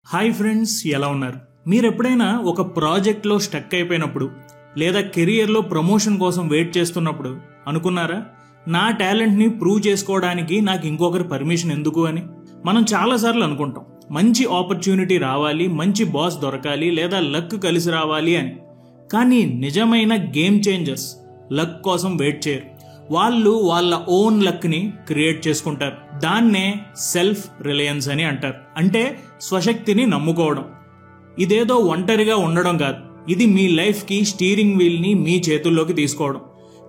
Hi friends, ఎలా ఉన్నారు? మీరు ఎప్పుడైనా ఒక ప్రాజెక్ట్లో స్టక్ అయిపోయినప్పుడు లేదా కెరియర్లో ప్రమోషన్ కోసం వెయిట్ చేస్తున్నప్పుడు అనుకున్నారా, నా టాలెంట్ని ప్రూవ్ చేసుకోవడానికి నాకు ఇంకొకరి పర్మిషన్ ఎందుకు అని? మనం చాలాసార్లు అనుకుంటాం, మంచి ఆపర్చునిటీ రావాలి, మంచి బాస్ దొరకాలి, లేదా లక్ కలిసి రావాలి అని. కానీ నిజమైన గేమ్ చేంజర్స్ లక్ కోసం వెయిట్ చేయరు. వాళ్ళు వాళ్ళ ఓన్ లక్ని క్రియేట్ చేసుకుంటారు. దాన్నే సెల్ఫ్ రిలయన్స్ అని అంటారు. అంటే స్వశక్తిని నమ్ముకోవడం. ఇదేదో ఒంటరిగా ఉండడం కాదు, ఇది మీ లైఫ్కి స్టీరింగ్ వీల్ని మీ చేతుల్లోకి తీసుకోవడం.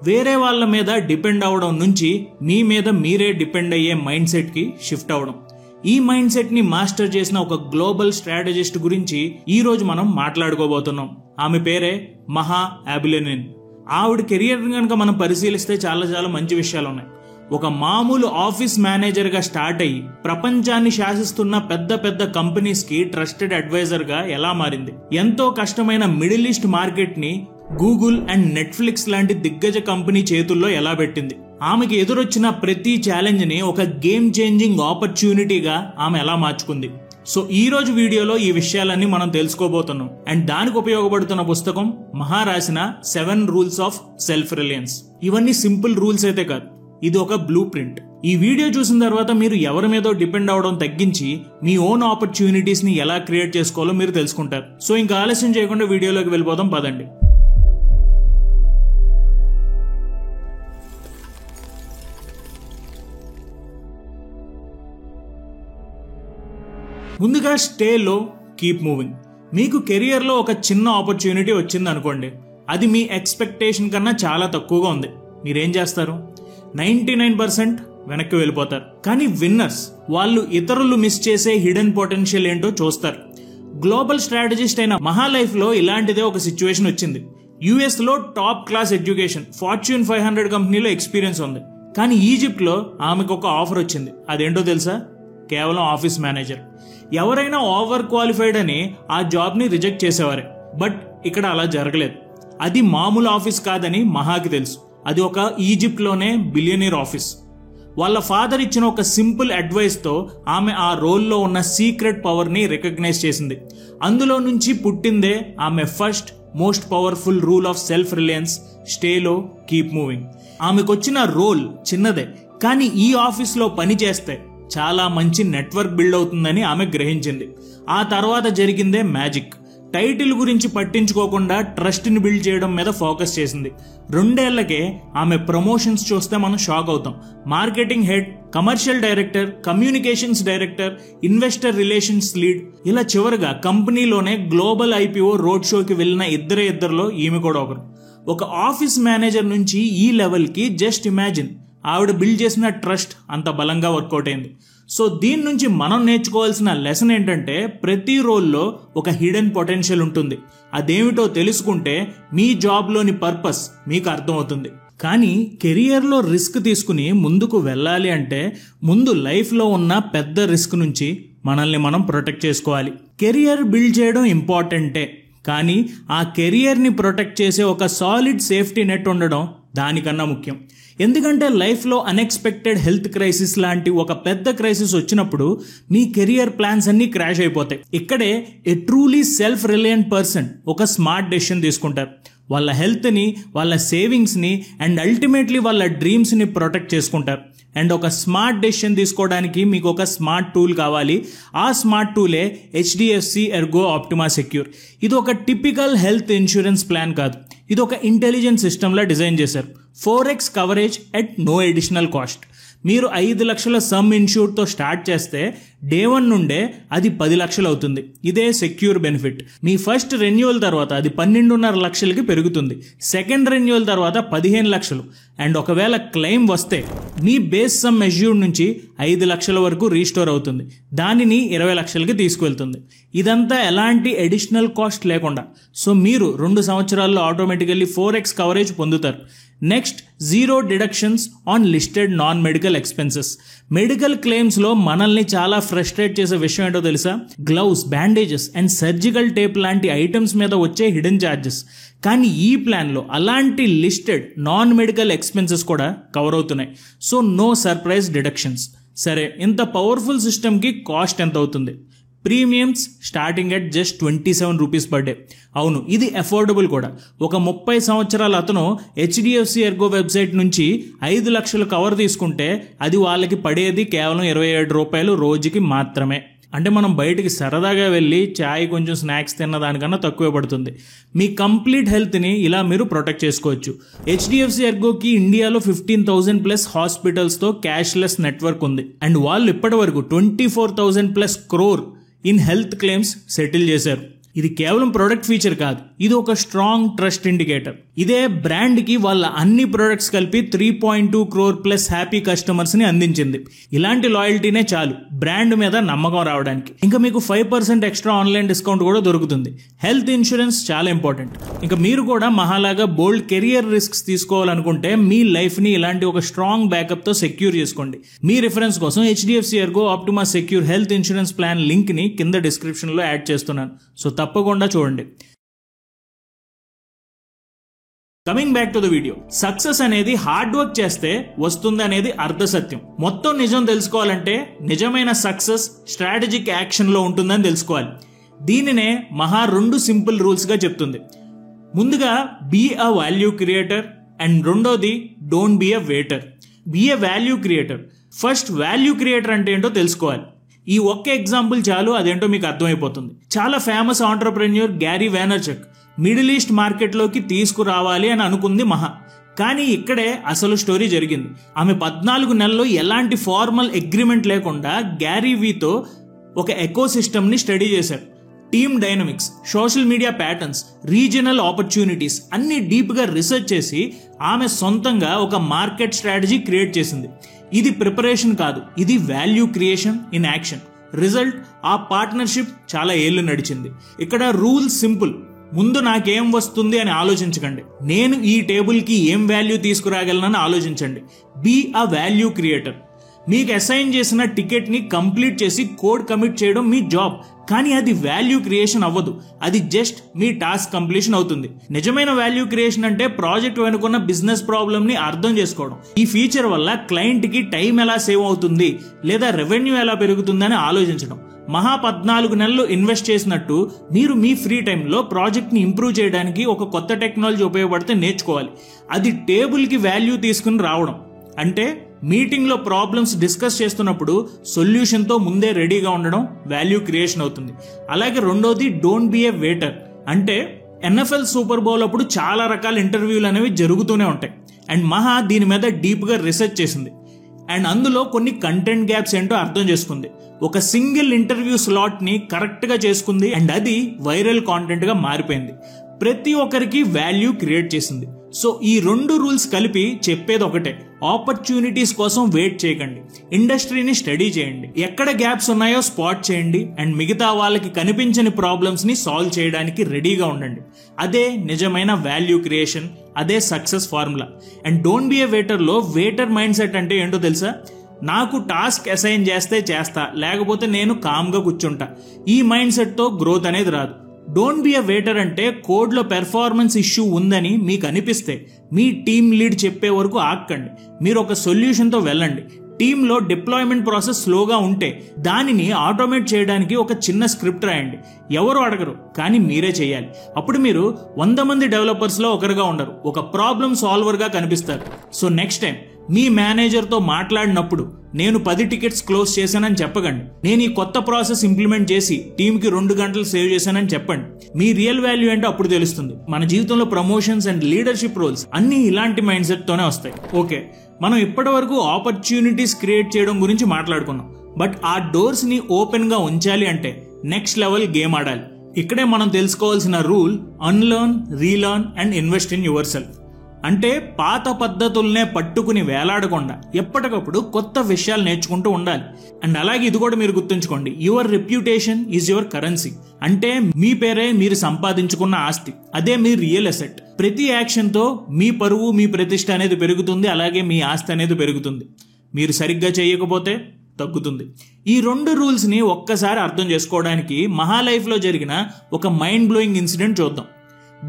వేరే వాళ్ళ మీద డిపెండ్ అవ్వడం నుంచి మీ మీద మీరే డిపెండ్ అయ్యే మైండ్ సెట్కి షిఫ్ట్ అవ్వడం. ఈ మైండ్ సెట్ని మాస్టర్ చేసిన ఒక గ్లోబల్ స్ట్రాటజిస్ట్ గురించి ఈరోజు మనం మాట్లాడుకోబోతున్నాం. ఆమె పేరే మహా అబిలినిన్. ఆవిడ కెరియర్ కనుక మనం పరిశీలిస్తే చాలా మంచి విషయాలు ఉన్నాయి. ఒక మామూలు ఆఫీస్ మేనేజర్గా స్టార్ట్ అయ్యి ప్రపంచాన్ని శాసిస్తున్న పెద్ద కంపెనీస్కి ట్రస్టెడ్ అడ్వైజర్గా ఎలా మారింది. ఎంతో కష్టమైన మిడిల్ ఈస్ట్ మార్కెట్ని గూగుల్ అండ్ నెట్ఫ్లిక్స్ లాంటి దిగ్గజ కంపెనీ చేతుల్లో ఎలా పెట్టింది. ఆమెకి ఎదురొచ్చిన ప్రతి ఛాలెంజ్ని ఒక గేమ్ చేంజింగ్ ఆపర్చునిటీగా ఆమె ఎలా మార్చుకుంది. సో ఈ రోజు వీడియోలో ఈ విషయాలన్నీ మనం తెలుసుకోబోతున్నాం. అండ్ దానికి ఉపయోగపడుతున్న పుస్తకం మహా రాసిన 7 రూల్స్ ఆఫ్ సెల్ఫ్ రిలయన్స్. ఇవన్నీ సింపుల్ రూల్స్ అయితే కాదు, ఇది ఒక బ్లూ ప్రింట్. ఈ వీడియో చూసిన తర్వాత మీరు ఎవరి మీదో డిపెండ్ అవడం తగ్గించి మీ ఓన్ ఆపర్చునిటీస్ ని ఎలా క్రియేట్ చేసుకోవాలో మీరు తెలుసుకుంటారు. సో ఇంకా ఆలస్యం చేయకుండా వీడియోలోకి వెళ్ళిపోదాం, పదండి. ముందుగా స్టే లో, కీప్ మూవింగ్. మీకు కెరియర్లో ఒక చిన్న ఆపర్చునిటీ వచ్చింది అనుకోండి, అది మీ ఎక్స్పెక్టేషన్ కన్నా చాలా తక్కువగా ఉంది. మీరేం చేస్తారు? 99% వెనక్కి వెళ్ళిపోతారు. కానీ విన్నర్స్, వాళ్ళు ఇతరులు మిస్ చేసే హిడెన్ పొటెన్షియల్ ఏంటో చూస్తారు. గ్లోబల్ స్ట్రాటజిస్ట్ అయిన మహా లైఫ్లో ఇలాంటిదే ఒక సిచ్యువేషన్ వచ్చింది. యుఎస్లో టాప్ క్లాస్ ఎడ్యుకేషన్, ఫార్చ్యూన్ 500 కంపెనీలో ఎక్స్పీరియన్స్ ఉంది. కానీ ఈజిప్ట్లో ఆమెకు ఒక ఆఫర్ వచ్చింది. అదేంటో తెలుసా? కేవలం ఆఫీస్ మేనేజర్. ఎవరైనా ఓవర్ క్వాలిఫైడ్ అని ఆ జాబ్ని రిజెక్ట్ చేసేవారే. బట్ ఇక్కడ అలా జరగలేదు. అది మామూలు ఆఫీస్ కాదని మహాకి తెలుసు. అది ఒక ఈజిప్ట్లోనే బిలియనీర్ ఆఫీస్. వాళ్ళ ఫాదర్ ఇచ్చిన ఒక సింపుల్ అడ్వైస్తో ఆమె ఆ రోల్లో ఉన్న సీక్రెట్ పవర్ని రికగ్నైజ్ చేసింది. అందులో నుంచి పుట్టిందే ఆమె first most powerful rule of self reliance, స్టేలో, కీప్ మూవింగ్. ఆమెకొచ్చిన రోల్ చిన్నదే, కానీ ఈ ఆఫీస్లో పని చేస్తే చాలా మంచి నెట్వర్క్ బిల్డ్ అవుతుందని ఆమె గ్రహించింది. ఆ తర్వాత జరిగిందే మ్యాజిక్. టైటిల్ గురించి పట్టించుకోకుండా ట్రస్ట్ని బిల్డ్ చేయడం మీద ఫోకస్ చేసింది. 2 ఏళ్లకే ఆమె ప్రమోషన్స్ చూస్తే మనం షాక్ అవుతాం. Marketing head, commercial director, communications director, investor relations lead, ఇలా చివరిగా కంపెనీలోనే గ్లోబల్ ఐపీఓ రోడ్ షోకి వెళ్ళిన ఇద్దరిలో ఈమె కూడా ఒకరు. ఒక ఆఫీస్ మేనేజర్ నుంచి ఈ లెవెల్కి జస్ట్ ఇమాజిన్. ఆవిడ బిల్డ్ చేసిన ట్రస్ట్ అంత బలంగా వర్కౌట్ అయింది. సో దీని నుంచి మనం నేర్చుకోవాల్సిన లెసన్ ఏంటంటే, ప్రతి రోల్లో ఒక హిడెన్ పొటెన్షియల్ ఉంటుంది. అదేమిటో తెలుసుకుంటే మీ జాబ్లోని పర్పస్ మీకు అర్థమవుతుంది. కానీ కెరియర్లో రిస్క్ తీసుకుని ముందుకు వెళ్ళాలి అంటే ముందు లైఫ్లో ఉన్న పెద్ద రిస్క్ నుంచి మనల్ని మనం ప్రొటెక్ట్ చేసుకోవాలి. కెరియర్ బిల్డ్ చేయడం ఇంపార్టెంటే, కానీ ఆ కెరియర్ని ప్రొటెక్ట్ చేసే ఒక సాలిడ్ సేఫ్టీ నెట్ ఉండడం దానికన్నా ముఖ్యం. ఎందుకంటే లైఫ్లో అన్ఎక్స్పెక్టెడ్ హెల్త్ క్రైసిస్ లాంటి ఒక పెద్ద క్రైసిస్ వచ్చినప్పుడు మీ కెరియర్ ప్లాన్స్ అన్నీ క్రాష్ అయిపోతాయి. ఇక్కడే a truly self reliant person ఒక స్మార్ట్ డెసిషన్ తీసుకుంటారు. వాళ్ళ హెల్త్ని, వాళ్ళ సేవింగ్స్ని అండ్ అల్టిమేట్లీ వాళ్ళ డ్రీమ్స్ని ప్రొటెక్ట్ చేసుకుంటారు. అండ్ ఒక స్మార్ట్ డెసిషన్ తీసుకోవడానికి మీకు ఒక స్మార్ట్ టూల్ కావాలి. ఆ స్మార్ట్ టూలే HDFC ఎర్గో ఆప్టిమా సెక్యూర్. ఇది ఒక టిపికల్ హెల్త్ ఇన్సూరెన్స్ ప్లాన్ కాదు, ఇది ఒక ఇంటెలిజెంట్ సిస్టమ్లా డిజైన్ చేశారు. 4x coverage at no additional cost. మీరు 5 లక్షల సమ్ ఇన్షూర్తో స్టార్ట్ చేస్తే డే 1 నుండే అది 10 లక్షలు అవుతుంది. ఇదే సెక్యూర్ బెనిఫిట్. మీ ఫస్ట్ రెన్యువల్ తర్వాత అది 12.5 లక్షలకి పెరుగుతుంది. సెకండ్ రెన్యువల్ తర్వాత 15 లక్షలు. అండ్ ఒకవేళ క్లెయిమ్ వస్తే మీ బేస్ సమ్ మెజ్యూర్డ్ నుంచి 5 లక్షల వరకు రీస్టోర్ అవుతుంది. దానిని 20 లక్షలకి తీసుకువెళ్తుంది. ఇదంతా ఎలాంటి అడిషనల్ కాస్ట్ లేకుండా. సో మీరు 2 సంవత్సరాల్లో ఆటోమేటికల్లీ 4x కవరేజ్ పొందుతారు. Next, 0 deductions on listed non medical expenses. Medical క్లెయిమ్స్లో మనల్ని చాలా ఫ్రస్ట్రేట్ చేసే విషయం ఏంటో తెలుసా? Gloves, bandages and surgical tape లాంటి ఐటమ్స్ మీద వచ్చే హిడెన్ ఛార్జెస్. కానీ ఈ ప్లాన్లో అలాంటి లిస్టెడ్ నాన్ మెడికల్ ఎక్స్పెన్సెస్ కూడా కవర్ అవుతున్నాయి. So no surprise deductions. సరే, ఇంత పవర్ఫుల్ సిస్టమ్కి కాస్ట్ ఎంత అవుతుంది? Premiums starting at just 27 rupees per day. అవును, ఇది అఫోర్డబుల్ కూడా. ఒక 30 సంవత్సరాల అతను HDFC ఎర్గో వెబ్సైట్ నుంచి 5 లక్షలు కవర్ తీసుకుంటే అది వాళ్ళకి పడేది కేవలం 27 రూపాయలు రోజుకి మాత్రమే. అంటే మనం బయటికి సరదాగా వెళ్ళి చాయ్ కొంచెం స్నాక్స్ తిన్న దానికన్నా తక్కువే పడుతుంది. మీ కంప్లీట్ హెల్త్ని ఇలా మీరు ప్రొటెక్ట్ చేసుకోవచ్చు. HDFC ఎర్గోకి ఇండియాలో 15,000+ హాస్పిటల్స్తో క్యాష్లెస్ నెట్వర్క్ ఉంది. అండ్ వాళ్ళు ఇప్పటి వరకు 24,000+ crore in health claims settle చేశారు. ఇది కేవలం ప్రొడక్ట్ ఫీచర్ కాదు, ఇది ఒక స్ట్రాంగ్ ట్రస్ట్ ఇండికేటర్. ఇదే బ్రాండ్కి వాళ్ళ అన్ని ప్రొడక్ట్స్ కలిపి 3.2 crore+ హ్యాపీ కస్టమర్స్ని అందించింది. ఇలాంటి లాయల్టీనే చాలు బ్రాండ్ మీద నమ్మకం రావడానికి. ఇంకా మీకు 5% ఎక్స్ట్రా ఆన్లైన్ డిస్కౌంట్ కూడా దొరుకుతుంది. హెల్త్ ఇన్సూరెన్స్ చాలా ఇంపార్టెంట్. ఇంకా మీరు కూడా మహాలాగా బోల్డ్ కెరియర్ రిస్క్స్ తీసుకోవాలనుకుంటే మీ లైఫ్ని ఇలాంటి ఒక స్ట్రాంగ్ బ్యాకప్తో సెక్యూర్ చేసుకోండి. మీ రిఫరెన్స్ కోసం HDFC Ergo Optima secure health insurance plan లింక్ని కింద డిస్క్రిప్షన్లో యాడ్ చేస్తున్నాను. సో తప్పకుండా చూడండి. Coming back to the video, success అనేది హార్డ్ వర్క్ చేస్తే వస్తుంది అనేది అర్ధ సత్యం. మొత్తం నిజం తెలుసుకోవాలంటే నిజమైన సక్సెస్ స్ట్రాటజిక్ యాక్షన్లో ఉంటుందని తెలుసుకోవాలి. దీనినే మహా 2 సింపుల్ రూల్స్గా చెప్తుంది. ముందుగా be a value creator and రెండోది don't be a waiter. Be a value creator. First value creator అంటే ఏంటో తెలుసుకోవాలి. ఈ ఒక్క ఎగ్జాంపుల్ చాలు, అదేంటో మీకు అర్థమైపోతుంది. చాలా famous entrepreneur Gary Vaynerchuk Middle East మార్కెట్లోకి తీసుకురావాలి అని అనుకుంది మహా. కానీ ఇక్కడే అసలు స్టోరీ జరిగింది. ఆమె 14 నెలల్లో ఎలాంటి ఫార్మల్ అగ్రిమెంట్ లేకుండా గ్యారీ వీతో ఒక ఎకో సిస్టమ్ని స్టడీ చేశారు. Team dynamics, social media patterns, regional opportunities అన్ని డీప్గా రీసెర్చ్ చేసి ఆమె సొంతంగా ఒక మార్కెట్ స్ట్రాటజీ క్రియేట్ చేసింది. ఇది ప్రిపరేషన్ కాదు, ఇది value creation in action. Result, ఆ పార్ట్నర్షిప్ చాలా ఏళ్ళు నడిచింది. ఇక్కడ రూల్ సింపుల్. ముందు నాకేం వస్తుంది అని ఆలోచించకండి, నేను ఈ టేబుల్కి ఏం వాల్యూ తీసుకురాగలనని ఆలోచించండి. Be a value creator. మీకు అసైన్ చేసిన టికెట్ని కంప్లీట్ చేసి కోడ్ కమిట్ చేయడం మీ జాబ్, కానీ అది వాల్యూ క్రియేషన్ అవ్వదు. అది జస్ట్ మీ టాస్క్ కంప్లీషన్ అవుతుంది. నిజమైన వాల్యూ క్రియేషన్ అంటే ప్రాజెక్ట్ వెనుకున్న బిజినెస్ ప్రాబ్లమ్ని అర్థం చేసుకోవడం. ఈ ఫీచర్ వల్ల క్లయింట్కి టైం ఎలా సేవ్ అవుతుంది లేదా రెవెన్యూ ఎలా పెరుగుతుందని ఆలోచించడం. మహా 14 నెలలు ఇన్వెస్ట్ చేసినట్టు మీరు మీ ఫ్రీ టైంలో ప్రాజెక్ట్ని ఇంప్రూవ్ చేయడానికి ఒక కొత్త టెక్నాలజీ ఉపయోగపడితే నేర్చుకోవాలి. అది టేబుల్కి వాల్యూ తీసుకుని రావడం. అంటే మీటింగ్లో ప్రాబ్లమ్స్ డిస్కస్ చేస్తున్నప్పుడు సొల్యూషన్తో ముందే రెడీగా ఉండడం వాల్యూ క్రియేషన్ అవుతుంది. అలాగే రెండోది డోంట్ బీ ఏ వెయిటర్. అంటే NFL సూపర్ బౌల్ అప్పుడు చాలా రకాల ఇంటర్వ్యూలు అనేవి జరుగుతూనే ఉంటాయి. అండ్ మహా దీని మీద డీప్గా రీసెర్చ్ చేసింది. అండ్ అందులో కొన్ని కంటెంట్ గ్యాప్స్ ఏంటో అర్థం చేసుకుంది. ఒక సింగిల్ ఇంటర్వ్యూ స్లాట్ని కరెక్ట్గా చేసుకుంది. అండ్ అది వైరల్ కాంటెంట్గా మారిపోయింది. ప్రతి ఒక్కరికి వాల్యూ క్రియేట్ చేసింది. సో ఈ 2 రూల్స్ కలిపి చెప్పేది ఒకటే, ఆపర్చునిటీస్ కోసం వెయిట్ చేయకండి, ఇండస్ట్రీని స్టడీ చేయండి, ఎక్కడ గ్యాప్స్ ఉన్నాయో స్పాట్ చేయండి, అండ్ మిగతా వాళ్ళకి కనిపించని ప్రాబ్లమ్స్ని సాల్వ్ చేయడానికి రెడీగా ఉండండి. అదే నిజమైన వాల్యూ క్రియేషన్, అదే success formula. And don't be a వెయిటర్లో వెయిటర్ మైండ్ సెట్ అంటే ఏంటో తెలుసా? నాకు టాస్క్ అసైన్ చేస్తే చేస్తా, లేకపోతే నేను కామ్గా కూర్చుంటా. ఈ మైండ్ సెట్తో గ్రోత్ అనేది రాదు. డోంట్ బీ అ వెయిటర్ అంటే కోడ్లో పెర్ఫార్మెన్స్ ఇష్యూ ఉందని మీకు అనిపిస్తే మీ టీమ్ లీడ్ చెప్పే వరకు ఆక్కండి. మీరు ఒక సొల్యూషన్తో వెళ్ళండి. టీంలో డిప్లాయ్మెంట్ ప్రాసెస్ స్లోగా ఉంటే దానిని ఆటోమేట్ చేయడానికి ఒక చిన్న స్క్రిప్ట్ రాయండి. ఎవరు అడగరు, కానీ మీరే చేయాలి. అప్పుడు మీరు 100 మంది డెవలపర్స్లో ఒకరుగా ఉండరు, ఒక ప్రాబ్లమ్ సాల్వర్గా కనిపిస్తారు. సో నెక్స్ట్ టైం మీ మేనేజర్తో మాట్లాడినప్పుడు నేను 10 టికెట్స్ క్లోజ్ చేశానని చెప్పకండి. నేను ఈ కొత్త ప్రాసెస్ ఇంప్లిమెంట్ చేసి టీంకి 2 గంటలు సేవ్ చేశానని చెప్పండి. మీ రియల్ వాల్యూ ఏంటో అప్పుడు తెలుస్తుంది. మన జీవితంలో ప్రమోషన్స్ అండ్ లీడర్షిప్ రోల్స్ అన్నీ ఇలాంటి మైండ్ సెట్తోనే వస్తాయి. ఓకే, మనం ఇప్పటి వరకు ఆపర్చునిటీస్ క్రియేట్ చేయడం గురించి మాట్లాడుకున్నాం. బట్ ఆ డోర్స్ని ఓపెన్గా ఉంచాలి అంటే నెక్స్ట్ లెవెల్ గేమ్ ఆడాలి. ఇక్కడే మనం తెలుసుకోవాల్సిన rule, unlearn, relearn and invest in your self. అంటే పాత పద్ధతుల్నే పట్టుకుని వేలాడకుండా ఎప్పటికప్పుడు కొత్త విషయాలు నేర్చుకుంటూ ఉండాలి. అండ్ అలాగే ఇది కూడా మీరు గుర్తుంచుకోండి, your reputation is your currency. అంటే మీ పేరే మీరు సంపాదించుకున్న ఆస్తి, అదే మీ రియల్ అసెట్. ప్రతి యాక్షన్తో మీ పరువు, మీ ప్రతిష్ట అనేది పెరుగుతుంది, అలాగే మీ ఆస్తి అనేది పెరుగుతుంది. మీరు సరిగ్గా చేయకపోతే తగ్గుతుంది. ఈ 2 రూల్స్ని ఒక్కసారి అర్థం చేసుకోవడానికి మహా లైఫ్లో జరిగిన ఒక మైండ్ బ్లోయింగ్ ఇన్సిడెంట్ చూద్దాం.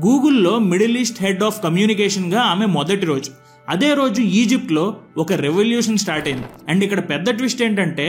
గూగుల్లో మిడిల్ ఈస్ట్ హెడ్ ఆఫ్ కమ్యూనికేషన్గా ఆమె మొదటి రోజు. అదే రోజు ఈజిప్ట్లో ఒక రెవల్యూషన్ స్టార్ట్ అయింది. అండ్ ఇక్కడ పెద్ద ట్విస్ట్ ఏంటంటే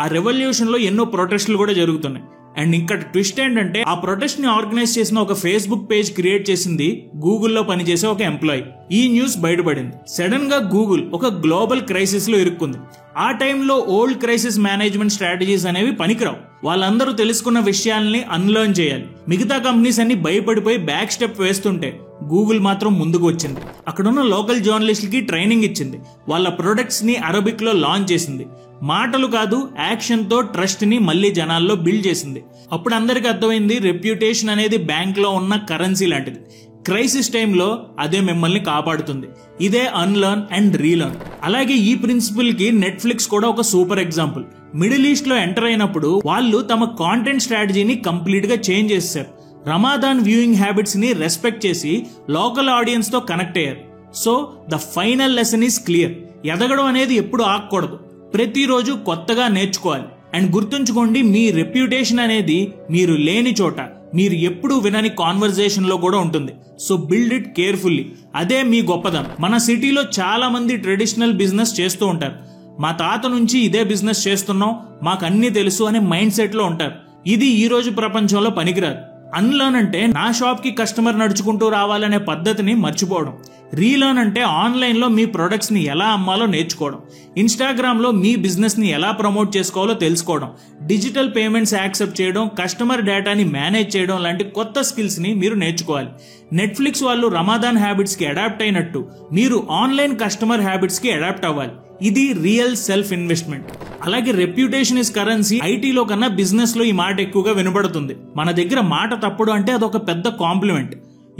ఆ రెవల్యూషన్ లో ఎన్నో ప్రొటెస్టులు కూడా జరుగుతున్నాయి. అండ్ ఇక్కడ ట్విస్ట్ ఏంటంటే ఆ ప్రొటెస్ట్ ని ఆర్గనైజ్ చేసిన ఒక ఫేస్బుక్ పేజ్ క్రియేట్ చేసింది గూగుల్లో పనిచేసే ఒక ఎంప్లాయీ. ఈ న్యూస్ బయటపడింది. సడన్ గా గూగుల్ ఒక గ్లోబల్ క్రైసిస్ లో ఇరుక్కుంది. ఆ టైంలో ఓల్డ్ క్రైసిస్ మేనేజ్మెంట్ స్ట్రాటజీస్ అనేవి పనికిరావు. వాళ్ళందరూ తెలుసుకున్న విషయాల్ని అన్లర్న్ చేయాలి. మిగతా కంపెనీస్ అన్ని భయపడిపోయి బ్యాక్ స్టెప్ వేస్తుంటే గూగుల్ మాత్రం ముందుకు వచ్చింది. అక్కడున్న లోకల్ జర్నలిస్టులకి ట్రైనింగ్ ఇచ్చింది. వాళ్ళ ప్రొడక్ట్స్ ని అరబిక్ లో లాంచ్ చేసింది. మాటలు కాదు, యాక్షన్ తో ట్రస్ట్ ని మళ్ళీ జనాల్లో బిల్డ్ చేసింది. అప్పుడు అందరికి అర్థమైంది రెప్యుటేషన్ అనేది బ్యాంక్ లో ఉన్న కరెన్సీ లాంటిది. క్రైసిస్ టైంలో అదే మిమ్మల్ని కాపాడుతుంది. ఇదే అన్లర్న్ అండ్ రీలర్న్. అలాగే ఈ ప్రిన్సిపల్ కి నెట్ఫ్లిక్స్ కూడా ఒక సూపర్ ఎగ్జాంపుల్. మిడిల్ ఈస్ట్ లో ఎంటర్ అయినప్పుడు వాళ్ళు తమ కాంటెంట్ స్ట్రాటజీని కంప్లీట్ గా చేంజ్ చేశారు. రమాదాన్ వ్యూయింగ్ హ్యాబిట్స్ ని రెస్పెక్ట్ చేసి లోకల్ ఆడియన్స్ తో కనెక్ట్ అయ్యారు. So the final lesson is clear. ఎదగడం అనేది ఎప్పుడు ఆగకూడదు. ప్రతిరోజు కొత్తగా నేర్చుకోవాలి. అండ్ గుర్తుంచుకోండి, మీ రెప్యుటేషన్ అనేది మీరు లేని చోట, మీరు ఎప్పుడు వినని కాన్వర్జేషన్ లో కూడా ఉంటుంది. So build it carefully. అదే మీ గొప్పదనం. మన సిటీలో చాలా మంది ట్రెడిషనల్ బిజినెస్ చేస్తూ ఉంటారు. మా తాత నుంచి ఇదే బిజినెస్ చేస్తున్నాం, మాకు అన్ని తెలుసు అనే మైండ్ సెట్ లో ఉంటారు. ఇది ఈ రోజు ప్రపంచంలో పనికిరాదు. అన్లర్న్ అంటే నా షాప్ కి కస్టమర్ నడుచుకుంటూ రావాలనే పద్ధతిని మర్చిపోవడం. రీలర్న్ అంటే ఆన్లైన్ లో మీ ప్రొడక్ట్స్ ని ఎలా అమ్మాలో నేర్చుకోవడం. ఇన్స్టాగ్రామ్ లో మీ బిజినెస్ ని ఎలా ప్రమోట్ చేసుకోవాలో తెలుసుకోవడం. డిజిటల్ పేమెంట్స్ యాక్సెప్ట్ చేయడం, కస్టమర్ డేటాని మేనేజ్ చేయడం లాంటి కొత్త స్కిల్స్ ని మీరు నేర్చుకోవాలి. నెట్ఫ్లిక్స్ వాళ్ళు రమాదాన్ హ్యాబిట్స్ కి అడాప్ట్ అయినట్టు మీరు ఆన్లైన్ కస్టమర్ హ్యాబిట్స్ కి అడాప్ట్ అవ్వాలి. ఇది రియల్ సెల్ఫ్ ఇన్వెస్ట్మెంట్. అలాగే రెప్యుటేషన్ ఇస్ కరెన్సీ. ఐటీలో కన్నా బిజినెస్ లో ఈ మాట ఎక్కువగా వినబడుతుంది. మన దగ్గర మాట తప్పుడు అంటే అదొక పెద్ద కాంప్లిమెంట్.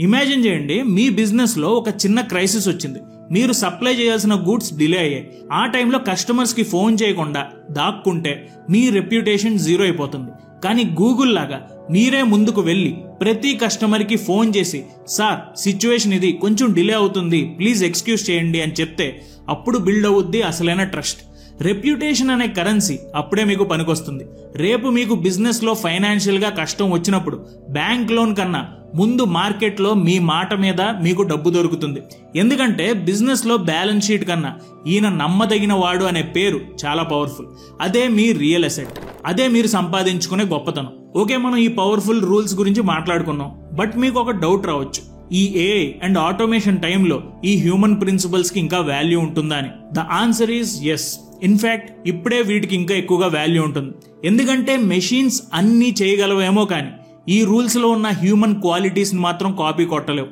ఇమాజిన్ చేయండి, మీ బిజినెస్ లో ఒక చిన్న క్రైసిస్ వచ్చింది. మీరు సప్లై చేయాల్సిన గూడ్స్ డిలే అయ్యాయి. ఆ టైంలో కస్టమర్స్ కి ఫోన్ చేయకుండా దాక్కుంటే మీ రెప్యుటేషన్ జీరో అయిపోతుంది. కానీ గూగుల్ లాగా మీరే ముందుకు వెళ్ళి ప్రతి కస్టమర్ కి ఫోన్ చేసి, సార్ సిచ్యువేషన్ ఇది, కొంచెం డిలే అవుతుంది, ప్లీజ్ ఎక్స్క్యూజ్ చేయండి అని చెప్తే అప్పుడు బిల్డ్ అవుద్ది అసలైన ట్రస్ట్. రెప్యుటేషన్ అనే కరెన్సీ అప్పుడే మీకు పనికొస్తుంది. రేపు మీకు బిజినెస్ లో ఫైనాన్షియల్ గా కష్టం వచ్చినప్పుడు బ్యాంక్ లోన్ కన్నా ముందు మార్కెట్ లో మీ మాట మీద మీకు డబ్బు దొరుకుతుంది. ఎందుకంటే బిజినెస్ లో బ్యాలెన్స్ షీట్ కన్నా ఈయన నమ్మదగిన వాడు అనే పేరు చాలా పవర్ఫుల్. అదే మీ రియల్ అసెట్. అదే మీరు సంపాదించుకునే గొప్పతనం. ఓకే, మనం ఈ పవర్ఫుల్ రూల్స్ గురించి మాట్లాడుకున్నాం. బట్ మీకు ఒక డౌట్ రావచ్చు, ఈ ఏఐ అండ్ ఆటోమేషన్ టైంలో ఈ హ్యూమన్ ప్రిన్సిపల్స్ కి ఇంకా వాల్యూ ఉంటుందా అని. The answer is yes. In fact ఇప్పుడే వీటికి ఇంకా ఎక్కువగా వాల్యూ ఉంటుంది. ఎందుకంటే మెషిన్స్ అన్నీ చేయగలవేమో కానీ ఈ రూల్స్ లో ఉన్న హ్యూమన్ క్వాలిటీస్ ని మాత్రం కాపీ కొట్టలేవు.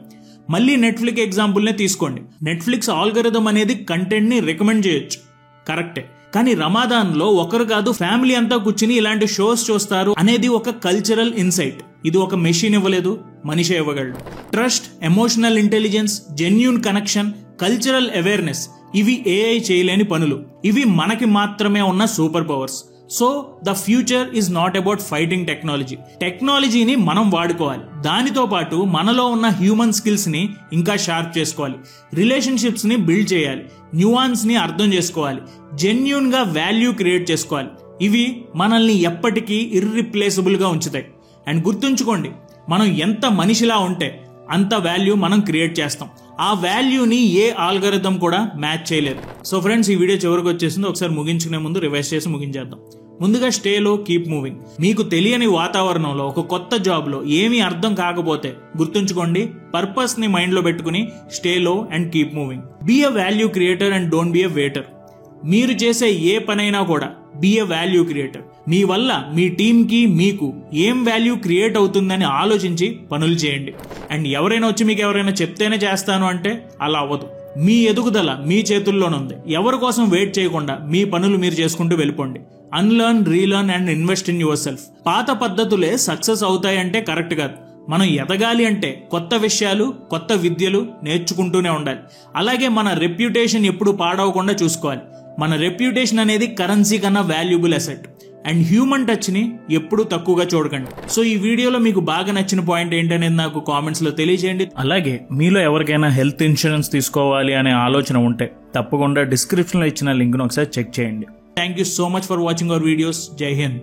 మళ్ళీ నెట్ఫ్లిక్స్ ఎగ్జాంపుల్నే తీసుకోండి. నెట్ఫ్లిక్స్ ఆల్గరిథం అనేది కంటెంట్ ని రికమెండ్ చేయొచ్చు, కరెక్టే. కానీ రమాదాన్ లో ఒకరు కాదు, ఫ్యామిలీ అంతా కూర్చుని ఇలాంటి షోస్ చూస్తారు అనేది ఒక కల్చరల్ ఇన్సైట్. ఇది ఒక మెషిన్ ఇవ్వలేదు, మనిషి ఇవ్వగలడు. Trust, emotional intelligence, genuine connection, cultural awareness, ఇవి ఏఐ చేయలేని పనులు. ఇవి మనకి మాత్రమే ఉన్న superpowers. So the future is not about fighting technology. టెక్నాలజీని మనం వాడుకోవాలి. దానితో పాటు మనలో ఉన్న హ్యూమన్ స్కిల్స్ ని ఇంకా షార్ప్ చేసుకోవాలి. రిలేషన్షిప్స్ ని బిల్డ్ చేయాలి. న్యూయాన్స్ ని అర్థం చేసుకోవాలి. జెన్యూన్ గా వాల్యూ క్రియేట్ చేసుకోవాలి. ఇవి మనల్ని ఎప్పటికీ ఇర్రిప్లేసబుల్ గా ఉంచుతాయి. అండ్ గుర్తుంచుకోండి, మనం ఎంత మనిషిలా ఉంటే అంత వాల్యూ మనం క్రియేట్ చేస్తాం. ఆ వాల్యూని ఏ ఆల్గరిథం కూడా మ్యాచ్ చేయలేదు. సో ఫ్రెండ్స్, ఈ వీడియో చివరికి వచ్చేసింది. ఒకసారి ముగించుకునే ముందు రివైజ్ చేసి ముగించేద్దాం. ముందుగా స్టేలో, కీప్ మూవింగ్. మీకు తెలియని వాతావరణంలో ఒక కొత్త జాబ్లో ఏమీ అర్థం కాకపోతే గుర్తుంచుకోండి, పర్పస్ ని మైండ్ లో పెట్టుకుని స్టేలో and keep moving. Be a value creator and don't be a waiter. మీరు చేసే ఏ పనైనా కూడా బీ ఎ వాల్యూ క్రియేటర్. మీ వల్ల మీ టీంకి, మీకు ఏం వాల్యూ క్రియేట్ అవుతుందని ఆలోచించి పనులు చేయండి. అండ్ ఎవరైనా వచ్చి మీకు ఎవరైనా చెప్తేనే చేస్తాను అంటే అలా అవ్వదు. మీ ఎదుగుదల మీ చేతుల్లోనుంది. ఎవరి కోసం వెయిట్ చేయకుండా మీ పనులు మీరు చేసుకుంటూ వెళ్ళిపోండి. Unlearn, relearn and invest in your self. పాత పద్ధతులే సక్సెస్ అవుతాయంటే కరెక్ట్ కాదు. మనం ఎదగాలి అంటే కొత్త విషయాలు, కొత్త విద్యలు నేర్చుకుంటూనే ఉండాలి. అలాగే మన రెప్యుటేషన్ ఎప్పుడు పాడవకుండా చూసుకోవాలి. మన రెప్యుటేషన్ అనేది కరెన్సీ కన్నా valuable asset. And human touch ని ఎప్పుడూ తక్కువగా చూడకండి. సో ఈ వీడియోలో మీకు బాగా నచ్చిన పాయింట్ ఏంటనేది నాకు కామెంట్స్ లో తెలియజేయండి. అలాగే మీలో ఎవరికైనా హెల్త్ ఇన్సూరెన్స్ తీసుకోవాలి అనే ఆలోచన ఉంటే తప్పకుండా డిస్క్రిప్షన్ లో ఇచ్చిన లింక్ ను ఒకసారి చెక్ చేయండి. Thank you so much for watching our videos. జై హింద్.